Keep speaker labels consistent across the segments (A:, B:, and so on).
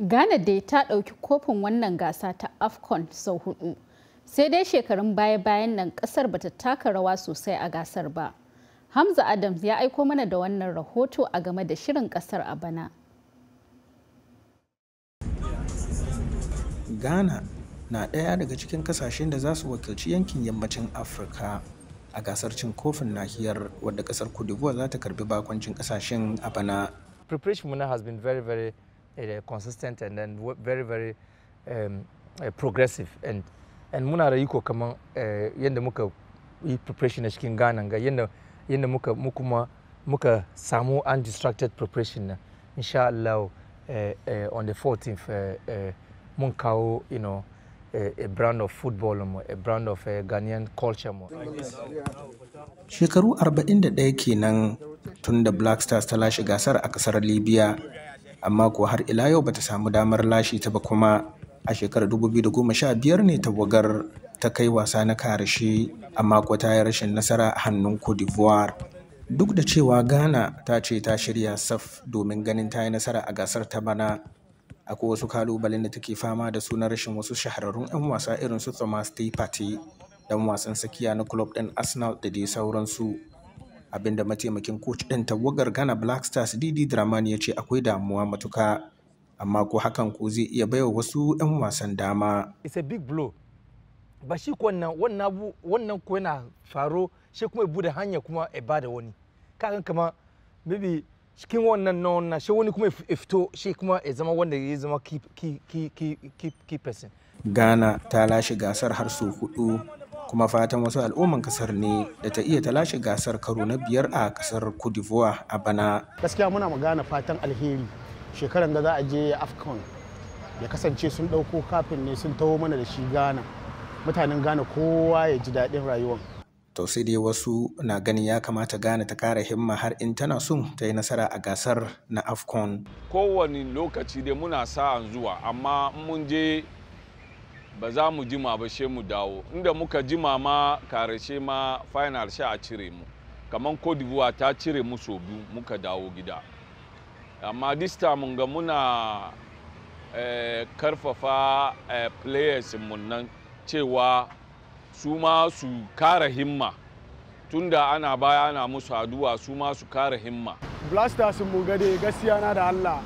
A: Ghana dai ta ɗauki kofin wannan gasa ta Afcon sau 4. Sai dai shekarun baya-bayan nan ƙasar bata taka rawa sosai a gasar ba. Hamza Adams ya aiko mana da wannan rahoto a game da shirin ƙasar a bana.
B: Ghana na ɗaya daga cikin kasashen da za su wakilci yankin yammacin Afirka a gasar cin kofin nahiyar, wadda ƙasar Cote d'Ivoire za ta karbi bakoncin kasashen a bana.
C: Preparation has been very consistent and then very progressive and muna da iko kaman yadda muka yi preparation a cikin Ghana ga yadda muka samu undistracted preparation na insha Allah on the 14th mun kawo a brand of football, a brand of Ghanaian culture.
B: Shekaru 41 kenan tun da Black Stars ta lashe gasar a kasar Libya, amma ko har ila yau bata samu damar lashe ta ba. Kuma a shekarar 2015 ne tawagar ta kai wasa na karshe, amma ko ta yi rashin nasara a hannun Cote d'Ivoire. Duk da cewa Ghana ta ce ta shirya saf domin ganin ta yi nasara a gasar ta bana, akwai wasu kalubalen da take fama da su na rashin wasu shahararrun 'yan wasa irin su Thomas Partey, dan wasan tsakiya na club ɗin Arsenal da dai sauransu. Abinda mataimakin coach ɗin tawagar Ghana Black Stars Didi Dramani ya ce akwai damuwa matuka, amma ko hakan ko zai iya baiwa wasu 'yan wasan dama.
C: It's a big blow. Ba shi wannan ko yana faro shi kuma ya bude hanya kuma ya bada wani. Kakan kama maybe cikin wannan shi wani kuma ya fito shi kuma ya zama wanda ya zama key person.
B: Ghana ta lashe gasar har sau 4, kuma fatan wasu al'umman kasar ne da ta iya ta lashe gasar karo na 5 a kasar Cote d'Ivoire a bana.
D: Gaskiya muna magana fatan alheri shekaran da za a je Afcon ya kasance sun dauko kafin ne sun taho mana da shi Ghana, mutanen Ghana kowa ya ji daɗin rayuwar.
B: To sai dai wasu na ganin ya kamata Ghana ta kara himma har in tana son ta yi nasara a gasar na Afcon.
E: Kowane lokaci dai muna sa'an zuwa, amma mun je ba za mu jima ba she mu dawo. Inda muka jima ma karshe ma final sha a cire mu. Kaman Cote d'Ivoire ta cire mu sau 2 muka dawo gida. Amma this time ga muna karfafa players mun nan cewa su ma su kara himma, tunda ana baya ana musu addu'a su ma su kara himma.
D: Black Stars mun gade gaskiya na da Allah,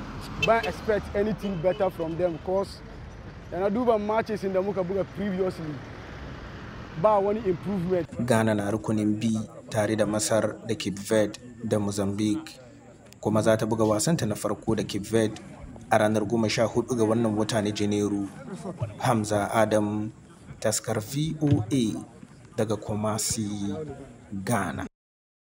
D: ban expect anything better from them because da na duba matches da muka buga previously ba wani improvement.
B: Ghana na rukunin B tare da Masar da Cape Verde da Mozambique, kuma za ta buga wasanta na farko da Cape Verde a ranar 14 ga wannan wata na Janairu. Hamza Adams, taskar VOA daga Kumasi, Ghana.